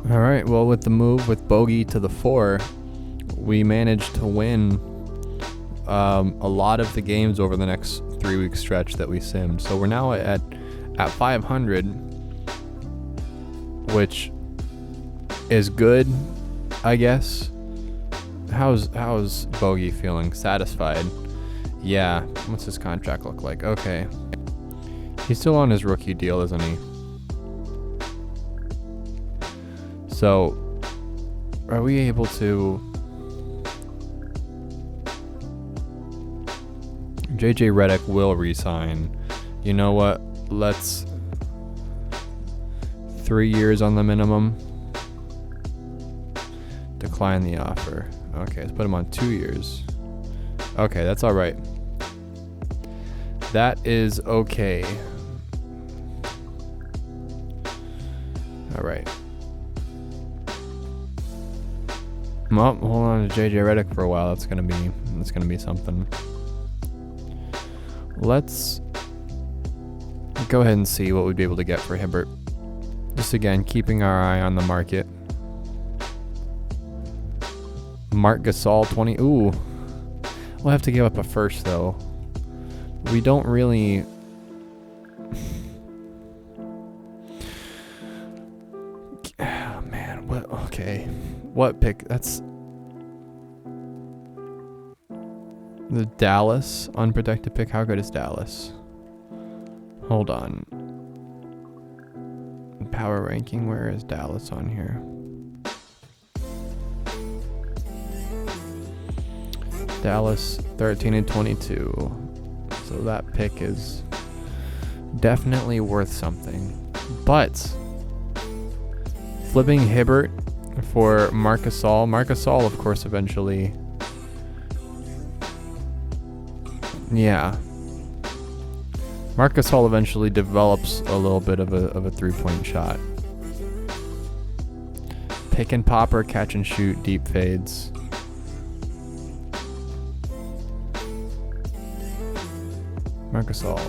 All right, well, with the move with bogey to the 4, we managed to win a lot of the games over the next 3-week stretch that we simmed. So we're now at 500, which is good, I guess. How's Bogey feeling? Satisfied? Yeah. What's his contract look like? Okay. He's still on his rookie deal, isn't he? So, are we able to... JJ Redick will resign. You know what? Let's... 3 years on the minimum. Decline the offer. Okay, let's put him on 2 years. Okay, that's all right. That is okay. All right. Well, hold on to JJ Redick for a while. That's gonna be something. Let's go ahead and see what we'd be able to get for Hibbert. Just again, keeping our eye on the market. Marc Gasol 20. Ooh. We'll have to give up a first though. We don't really... Oh, man. What? Okay. What pick? That's... The Dallas unprotected pick. How good is Dallas? Hold on. Power ranking. Where is Dallas on here? Dallas 13 and 22. So that pick is definitely worth something. But flipping Hibbert for Marc Gasol. Marc Gasol, of course, eventually. Yeah. Marc Gasol eventually develops a little bit of a three-point shot. Pick and popper, catch and shoot, deep fades. Marc Gasol.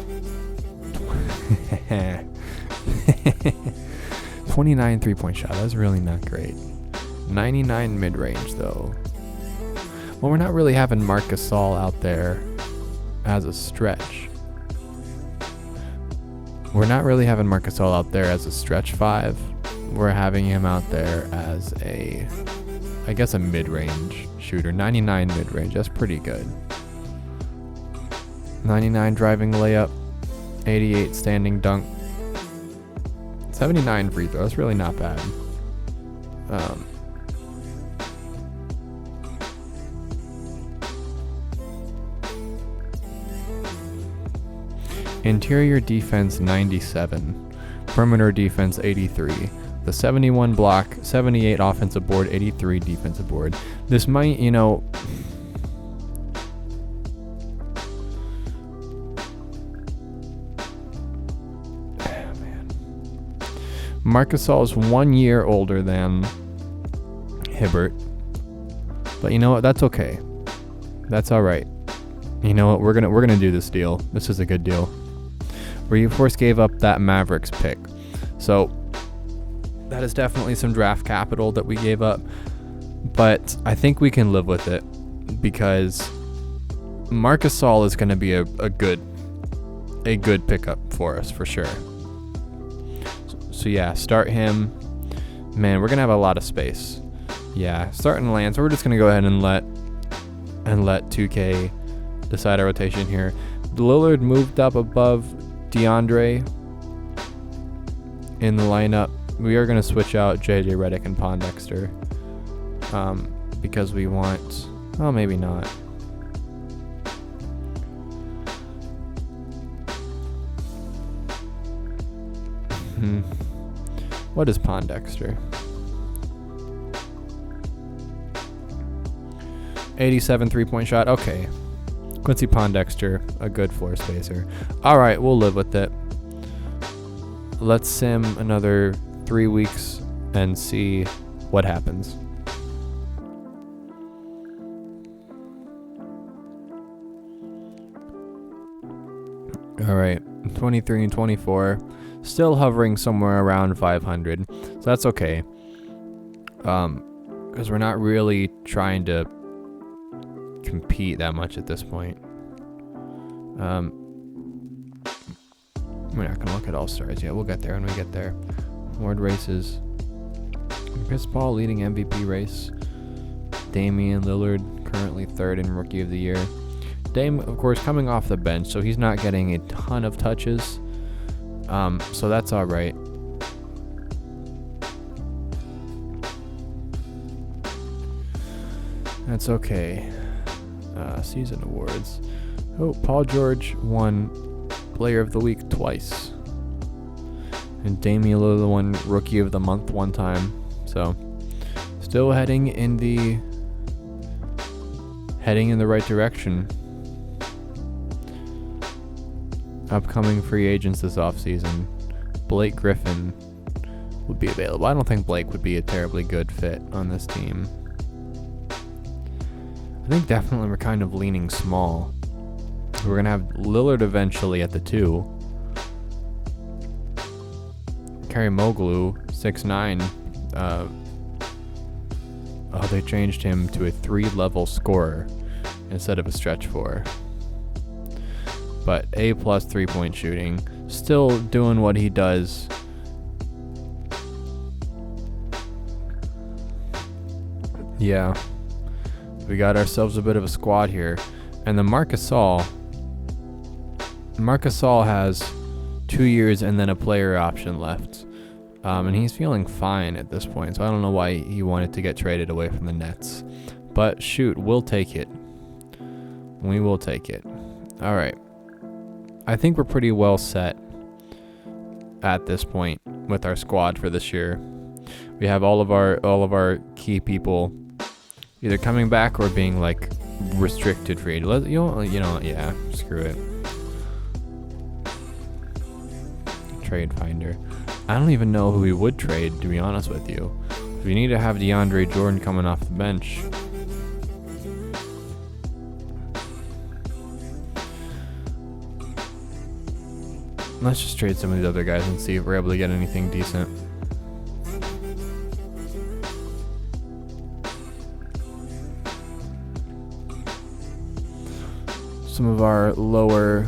29 three-point shot. That's really not great. 99 mid-range, though. Well, we're not really having Marc Gasol out there as a stretch. We're not really having Marc Gasol out there as a stretch 5. We're having him out there as a mid-range shooter. 99 mid-range. That's pretty good. 99 driving layup, 88 standing dunk, 79 free throw. That's really not bad. Interior defense 97, perimeter defense 83, the 71 block, 78 offensive board, 83 defensive board. This might, Marc Gasol is 1 year older than Hibbert. But you know what? That's okay. That's all right. You know what? We're gonna do this deal. This is a good deal. We of course gave up that Mavericks pick. So that is definitely some draft capital that we gave up. But I think we can live with it because Marc Gasol is gonna be a good pickup for us for sure. So yeah, start him. Man, we're gonna have a lot of space. Yeah, starting Lance. We're just gonna go ahead and let 2K decide our rotation here. Lillard moved up above DeAndre in the lineup. We are gonna switch out JJ Redick and Pondexter because we want. Oh, maybe not. What is Pondexter? 87 three-point shot. Okay. Quincy Pondexter, a good floor spacer. All right, we'll live with it. Let's sim another 3 weeks and see what happens. All right, 23 and 24. Still hovering somewhere around 500, so that's okay. because we're not really trying to compete that much at this point. We're not going to look at All-Stars yet. We'll get there when we get there. Award races. Chris Paul leading MVP race. Damian Lillard currently third in Rookie of the Year. Dame, of course, coming off the bench, so he's not getting a ton of touches. So that's all right. That's okay. Season awards. Oh, Paul George won Player of the Week twice. And Damian Lillard won Rookie of the Month one time. So, still heading in the right direction. Upcoming free agents this offseason. Blake Griffin would be available. I don't think Blake would be a terribly good fit on this team. I think definitely we're kind of leaning small. We're going to have Lillard eventually at the 2. Moglu, 6'9". They changed him to a 3-level scorer instead of a stretch 4. But A+ 3-point shooting. Still doing what he does. Yeah. We got ourselves a bit of a squad here. And the Marc Gasol has 2 years and then a player option left. And he's feeling fine at this point. So I don't know why he wanted to get traded away from the Nets. But shoot, we'll take it. We will take it. All right. I think we're pretty well set at this point with our squad for this year. We have all of our key people either coming back or being like restricted free agent. Yeah, screw it. Trade finder. I don't even know who we would trade, to be honest with you. We need to have DeAndre Jordan coming off the bench. Let's just trade some of these other guys and see if we're able to get anything decent. Some of our lower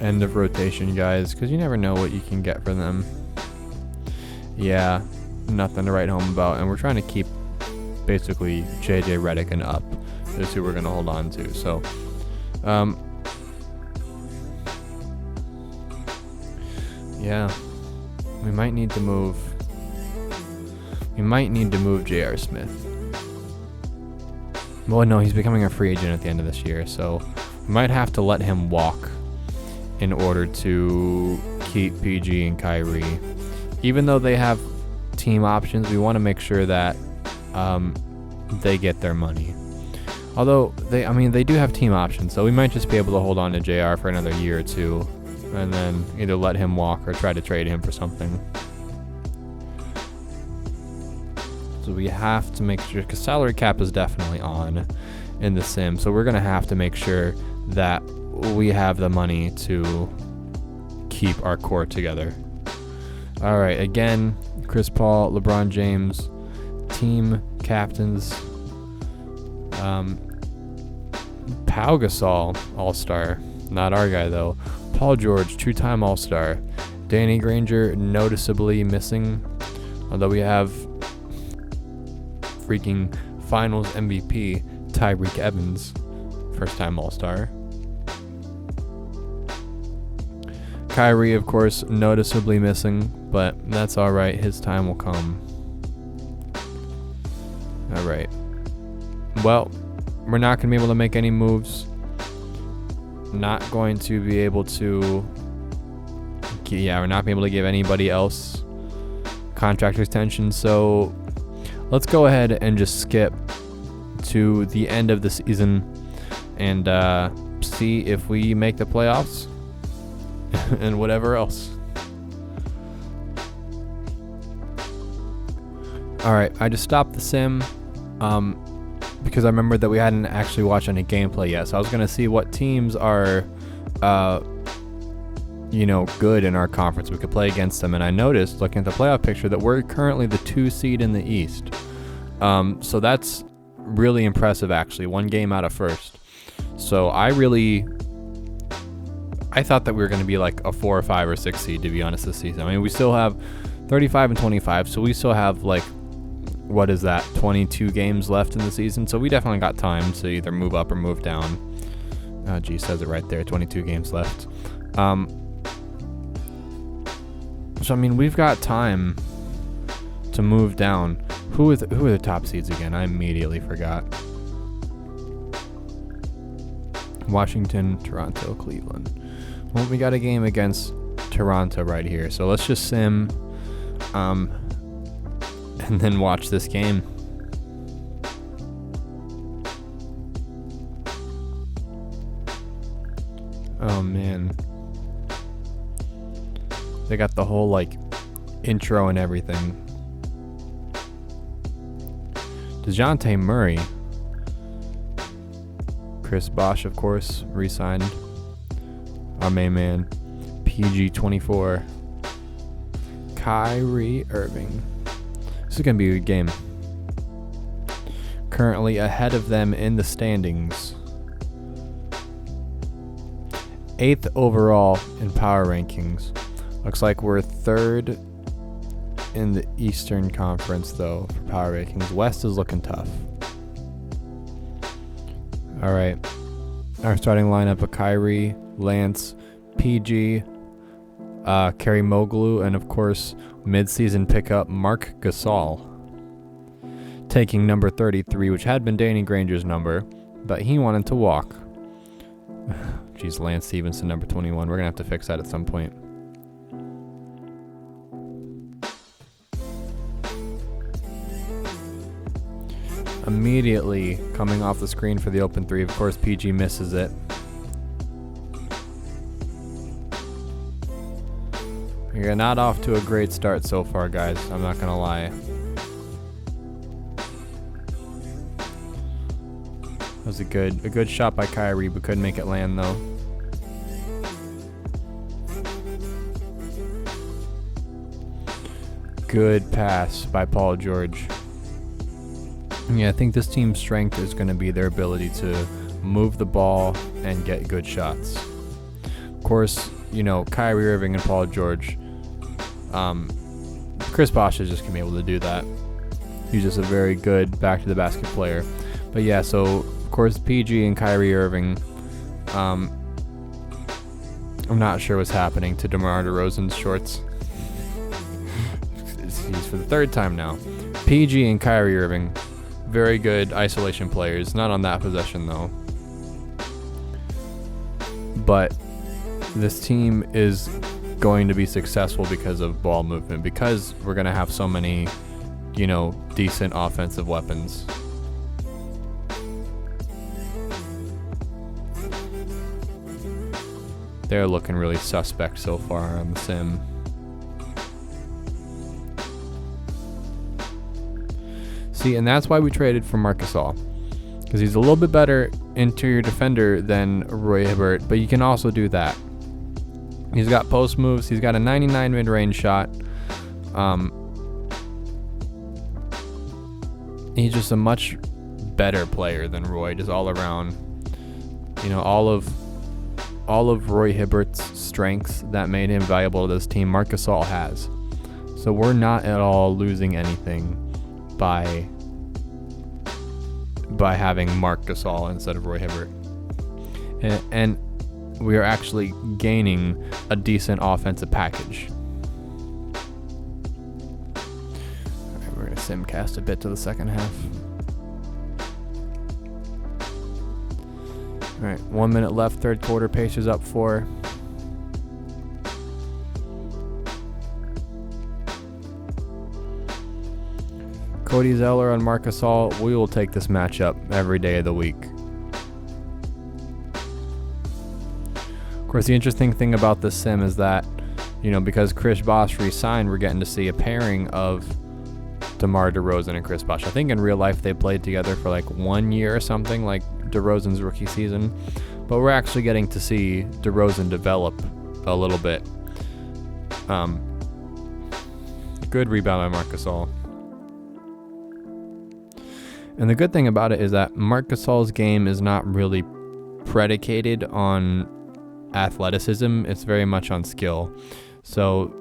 end of rotation guys, because you never know what you can get for them. Yeah, nothing to write home about, and we're trying to keep basically JJ Redick and up is who we're going to hold on to. So yeah, we might need to move J.R. Smith. Well, no, he's becoming a free agent at the end of this year, so we might have to let him walk in order to keep PG and Kyrie. Even though they have team options, we want to make sure that they get their money. Although, they do have team options, so we might just be able to hold on to JR for another year or two, and then either let him walk or try to trade him for something. So we have to make sure, because salary cap is definitely on in the sim, so we're going to have to make sure that we have the money to keep our core together. All right, again, Chris Paul, LeBron James, team captains. Pau Gasol, All-Star. Not our guy, though. Paul George, 2-time All-Star. Danny Granger, noticeably missing. Although we have freaking Finals MVP, Tyreke Evans, first-time All-Star. Kyrie, of course, noticeably missing, but that's all right. His time will come. All right. Well, we're not going to be able to make any moves. Not going to be able to... Yeah, we're not going to be able to give anybody else contract extensions, so let's go ahead and just skip to the end of the season and see if we make the playoffs and whatever else. Alright, I just stopped the sim because I remembered that we hadn't actually watched any gameplay yet, so I was going to see what teams are good in our conference. We could play against them. And I noticed, looking at the playoff picture, that we're currently the 2 seed in the East. So that's really impressive, actually. 1 game out of first. So I thought that we were going to be like a 4 or 5 or 6 seed, to be honest, this season. I mean, we still have 35 and 25, so we still have like, what is that, 22 games left in the season. So we definitely got time to either move up or move down. Oh, gee, says it right there, 22 games left. So I mean, we've got time to move down. Who are the top seeds again? I immediately forgot. Washington, Toronto, Cleveland. Well, we got a game against Toronto right here. So let's just sim and then watch this game. Oh man. They got the whole like intro and everything. DeJounte Murray. Chris Bosh, of course, re-signed. Our main man. PG-24. Kyrie Irving. This is going to be a good game. Currently ahead of them in the standings. 8th overall in power rankings. Looks like we're 3rd in the Eastern Conference, though, for power rankings. West is looking tough. All right. Our starting lineup of Kyrie, Lance, PG, Kerry Moglu, and of course, mid-season pickup Marc Gasol. Taking number 33, which had been Danny Granger's number, but he wanted to walk. Jeez, Lance Stevenson, number 21. We're going to have to fix that at some point. Immediately coming off the screen for the open 3. Of course, PG misses it. You're not off to a great start so far, guys. I'm not going to lie. That was a good shot by Kyrie, but couldn't make it land, though. Good pass by Paul George. Yeah, I think this team's strength is going to be their ability to move the ball and get good shots. Of course, Kyrie Irving and Paul George. Chris Bosh is just going to be able to do that. He's just a very good back-to-the-basket player. But yeah, so, of course, PG and Kyrie Irving. I'm not sure what's happening to DeMar DeRozan's shorts. He's for the 3rd time now. PG and Kyrie Irving. Very good isolation players. Not on that possession, though. But this team is going to be successful because of ball movement, because we're going to have so many, decent offensive weapons. They're looking really suspect so far on the sim. See, and that's why we traded for Marc Gasol, because he's a little bit better interior defender than Roy Hibbert, but you can also do that. He's got post moves. He's got a 99 mid-range shot. He's just a much better player than Roy, just all around. All of Roy Hibbert's strengths that made him valuable to this team, Marc Gasol has. So we're not at all losing anything by having Marc Gasol instead of Roy Hibbert. And we are actually gaining a decent offensive package. All right, we're going to simcast a bit to the second half. All right, 1 minute left, 3rd quarter. Pacers up 4. Cody Zeller on Marc Gasol. We will take this matchup every day of the week. Of course, the interesting thing about this sim is that, because Chris Bosh re-signed, we're getting to see a pairing of DeMar DeRozan and Chris Bosh. I think in real life they played together for like 1 year or something, like DeRozan's rookie season. But we're actually getting to see DeRozan develop a little bit. Good rebound by Marc Gasol. And the good thing about it is that Marc Gasol's game is not really predicated on athleticism. It's very much on skill. So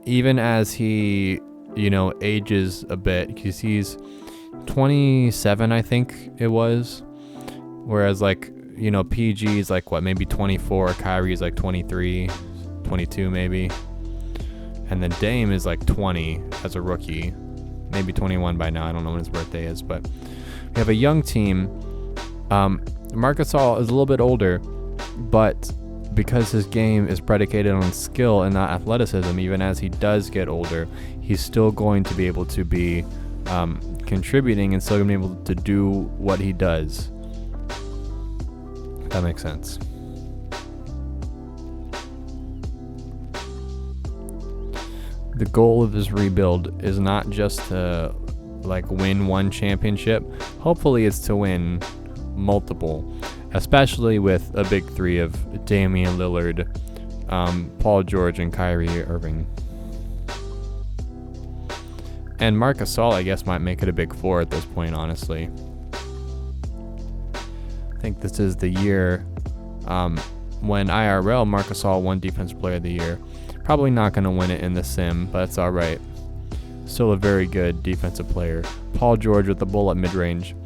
even as he, ages a bit, because he's 27, I think it was. Whereas PG is maybe 24. Kyrie's 23, 22 maybe. And then Dame is 20 as a rookie. Maybe 21 by now. I don't know when his birthday is. But we have a young team. Marc Gasol is a little bit older. But because his game is predicated on skill and not athleticism, even as he does get older, he's still going to be able to be contributing and still going to be able to do what he does. If that makes sense. The goal of this rebuild is not just to win one championship. Hopefully it's to win multiple, especially with a big three of Damian Lillard, Paul George, and Kyrie Irving. And Marc Gasol, I guess, might make it a big four at this point, honestly. I think this is the year when IRL Marc Gasol won Defensive Player of the Year. Probably not going to win it in the sim, but it's all right. Still a very good defensive player. Paul George with the bullet mid-range.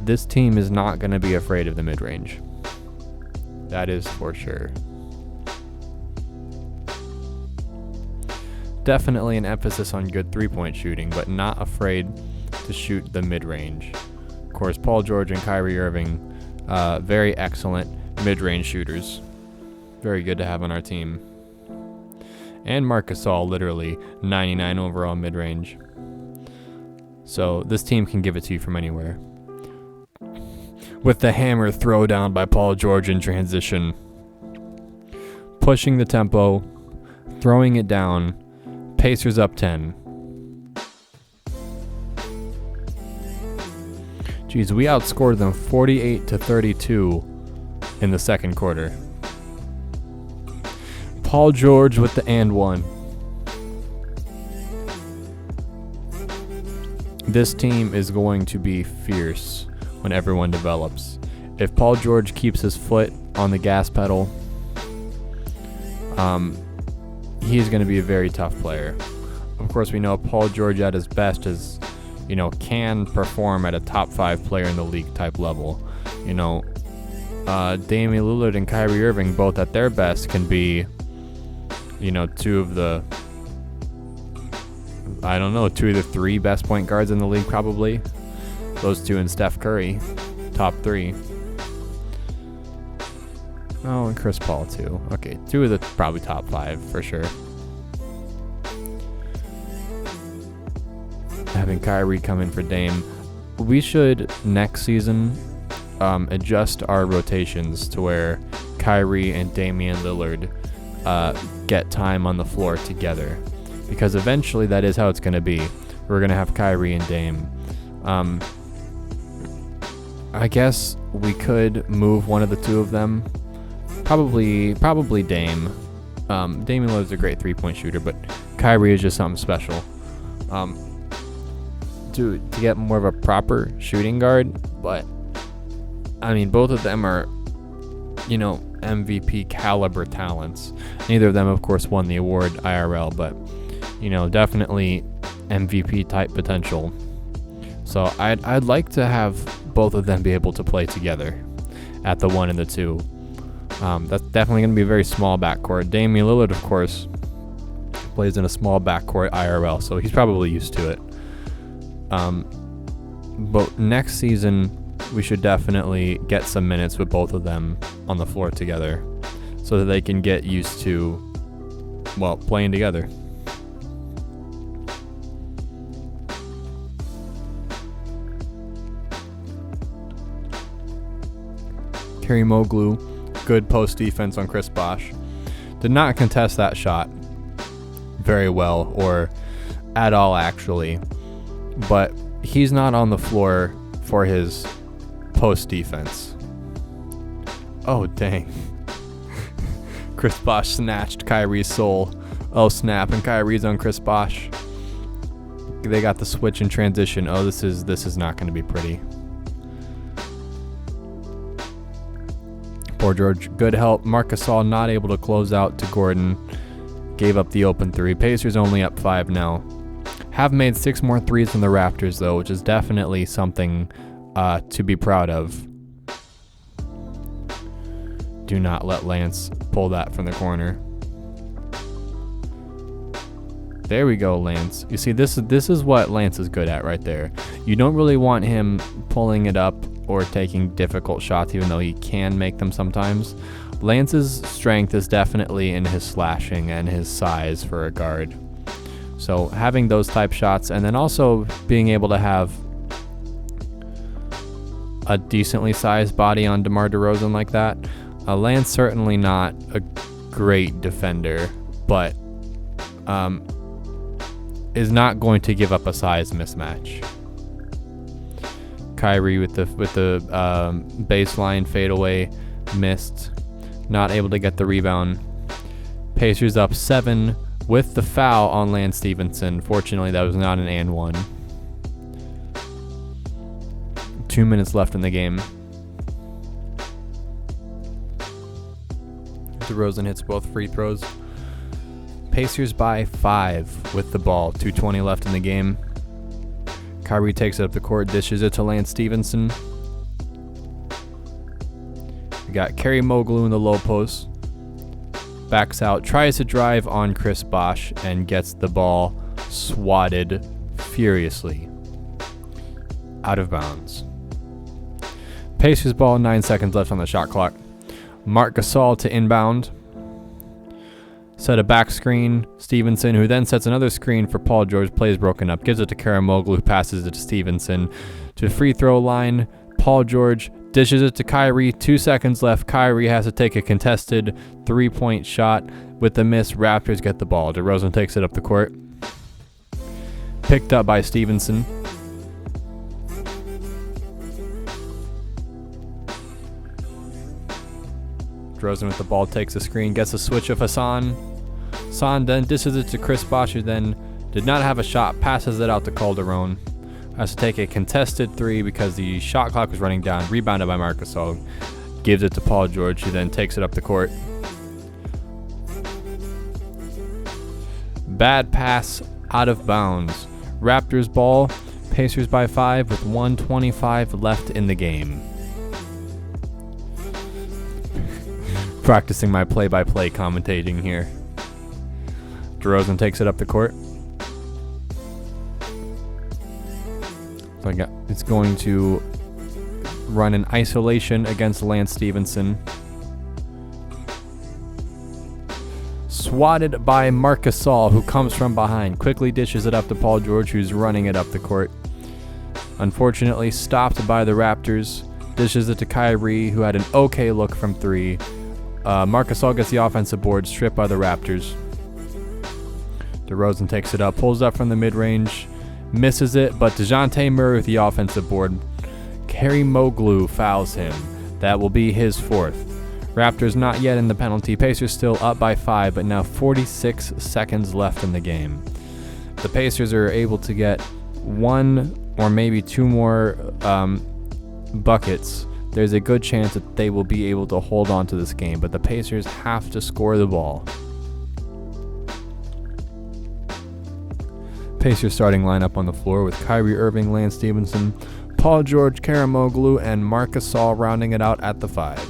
This team is not going to be afraid of the mid-range. That is for sure. Definitely an emphasis on good three-point shooting, but not afraid to shoot the mid-range. Of course, Paul George and Kyrie Irving, very excellent mid-range shooters. Very good to have on our team. And Marc Gasol, literally 99 overall mid-range. So this team can give it to you from anywhere. With the hammer throw down by Paul George in transition. Pushing the tempo, throwing it down. Pacers up 10. Jeez, we outscored them 48-32 in the second quarter. Paul George with the and one. This team is going to be fierce when everyone develops. If Paul George keeps his foot on the gas pedal, he's going to be a very tough player. Of course, we know Paul George at his best is, can perform at a top 5 player in the league type level. Damian Lillard and Kyrie Irving, both at their best, can be, two of the 3 best point guards in the league, probably. Those two and Steph Curry, top 3. Oh, and Chris Paul, too. Okay, 2 of the probably top 5 for sure. Having Kyrie come in for Dame. We should, next season, adjust our rotations to where Kyrie and Damian Lillard get time on the floor together, because eventually that is how it's going to be. We're going to have Kyrie and Dame. I guess we could move one of the two of them. Probably Dame. Damian Lillard's a great three-point shooter, but Kyrie is just something special. To get more of a proper shooting guard, but I mean, both of them are, MVP caliber talents. Neither of them, of course, won the award IRL, but definitely MVP type potential. So I'd like to have both of them be able to play together at the 1 and the 2. That's definitely going to be a very small backcourt. Damian Lillard, of course, plays in a small backcourt IRL, so he's probably used to it. But next season, we should definitely get some minutes with both of them on the floor together so that they can get used to, playing together. Kerry Moglu, good post defense on Chris Bosh. Did not contest that shot very well, or at all actually, but he's not on the floor for his post defense. Oh dang. Chris Bosh snatched Kyrie's soul. Oh snap, and Kyrie's on Chris Bosh. They got the switch in transition. Oh, this is not going to be pretty. Poor George. Good help. Marc Gasol not able to close out to Gordon. Gave up the open three. Pacers only up 5 now. Have made 6 more threes than the Raptors, though, which is definitely something to be proud of. Do not let Lance pull that from the corner. There we go, Lance. You see, this is what Lance is good at right there. You don't really want him pulling it up or taking difficult shots, even though he can make them sometimes. Lance's strength is definitely in his slashing and his size for a guard. So having those type shots, and then also being able to have a decently sized body on DeMar DeRozan like that. Lance certainly not a great defender, but is not going to give up a size mismatch. Kyrie with the baseline fadeaway missed, not able to get the rebound. Pacers up 7 with the foul on Lance Stevenson. Fortunately, that was not an and one. 2 minutes left in the game. DeRozan hits both free throws. Pacers by 5 with the ball. 2:20 left in the game. Kyrie takes it up the court, dishes it to Lance Stevenson. We got Kerry Moglu in the low post. Backs out, tries to drive on Chris Bosh, and gets the ball swatted furiously out of bounds. Pacers ball, 9 seconds left on the shot clock. Marc Gasol to inbound. Set a back screen. Stevenson, who then sets another screen for Paul George, plays broken up. Gives it to Karamoglu, who passes it to Stevenson. To the free throw line, Paul George dishes it to Kyrie. 2 seconds left. Kyrie has to take a contested 3-point shot. With the miss, Raptors get the ball. DeRozan takes it up the court. Picked up by Stevenson. DeRozan with the ball takes a screen, gets a switch of Hassan. Hassan then dishes it to Chris Bosh, who then did not have a shot, passes it out to Calderon. Has to take a contested 3 because the shot clock was running down, rebounded by Marc Gasol. Gives it to Paul George, who then takes it up the court. Bad pass out of bounds. Raptors ball, Pacers by 5 with 1:25 left in the game. Practicing my play-by-play commentating here. DeRozan takes it up the court. So it's going to run in isolation against Lance Stevenson. Swatted by Marc Gasol, who comes from behind. Quickly dishes it up to Paul George, who's running it up the court. Unfortunately, stopped by the Raptors. Dishes it to Kyrie, who had an okay look from 3. Marc Gasol gets the offensive board, stripped by the Raptors. DeRozan takes it up, pulls up from the mid-range, misses it, but DeJounte Murray with the offensive board. Kerry Moglu fouls him. That will be his 4th. Raptors not yet in the penalty. Pacers still up by 5, but now 46 seconds left in the game. The Pacers are able to get 1 or maybe 2 more buckets. There's a good chance that they will be able to hold on to this game, but the Pacers have to score the ball. Pacers starting lineup on the floor with Kyrie Irving, Lance Stevenson, Paul George, Karamoglu, and Marc Gasol rounding it out at the 5.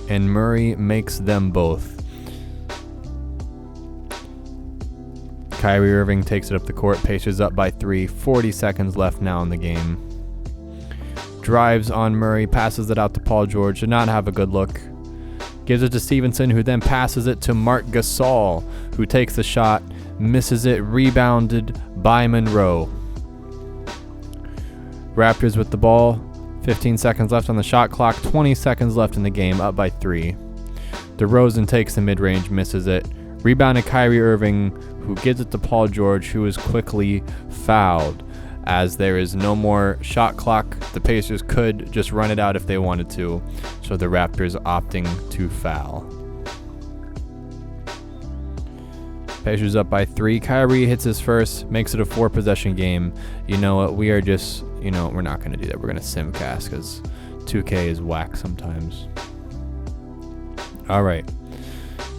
And Murray makes them both. Kyrie Irving takes it up the court. Pacers up by 3. 40 seconds left now in the game. Drives on Murray. Passes it out to Paul George. Did not have a good look. Gives it to Stevenson, who then passes it to Marc Gasol, who takes the shot. Misses it. Rebounded by Monroe. Raptors with the ball. 15 seconds left on the shot clock. 20 seconds left in the game. Up by 3. DeRozan takes the mid-range. Misses it. Rebounded Kyrie Irving, who gives it to Paul George, who is quickly fouled. as there is no more shot clock. The Pacers could just run it out if they wanted to, so the Raptors opting to foul. Pacers up by 3. Kyrie hits his first, makes it a 4-possession game. You know what? We are just, we're not going to do that. We're going to simcast because 2K is whack sometimes. All right.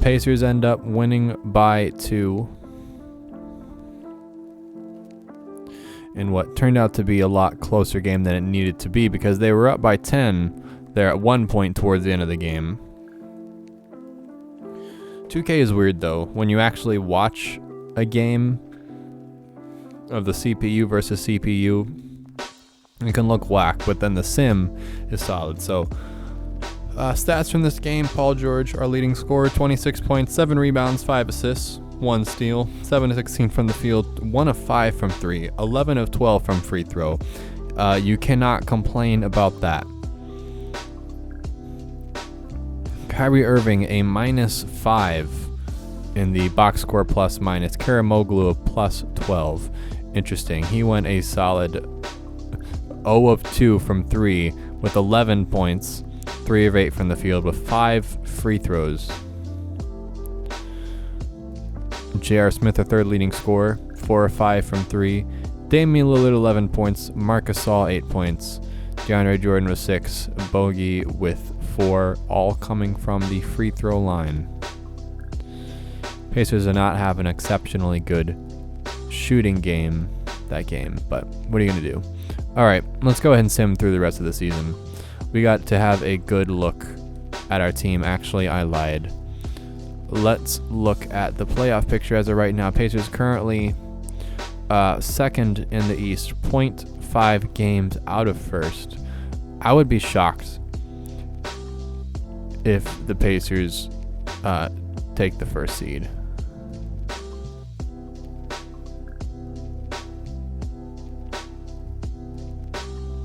Pacers end up winning by 2 in what turned out to be a lot closer game than it needed to be because they were up by 10 there at one point towards the end of the game. 2K is weird though. When you actually watch a game of the CPU versus CPU, it can look whack, but then the sim is solid. So stats from this game: Paul George, our leading scorer, 26 points, 7 rebounds, 5 assists, 1 steal, 7 of 16 from the field, 1 of 5 from 3, 11 of 12 from free throw. You cannot complain about that. Kyrie Irving, a -5 in the box score plus minus. Karamoglu, a +12. Interesting. He went a solid 0 of 2 from 3 with 11 points, 3 of 8 from the field with 5 free throws. J.R. Smith, a third leading scorer, 4 of 5 from 3. Damian Lillard, 11 points. Marc Gasol, 8 points. DeAndre Jordan with 6. Bogey with 4, all coming from the free throw line. Pacers do not have an exceptionally good shooting game that game, but what are you going to do? All right, let's go ahead and sim through the rest of the season. We got to have a good look at our team. Actually, I lied. Let's look at the playoff picture as of right now. Pacers currently second in the East, 0.5 games out of first. I would be shocked if the Pacers take the first seed.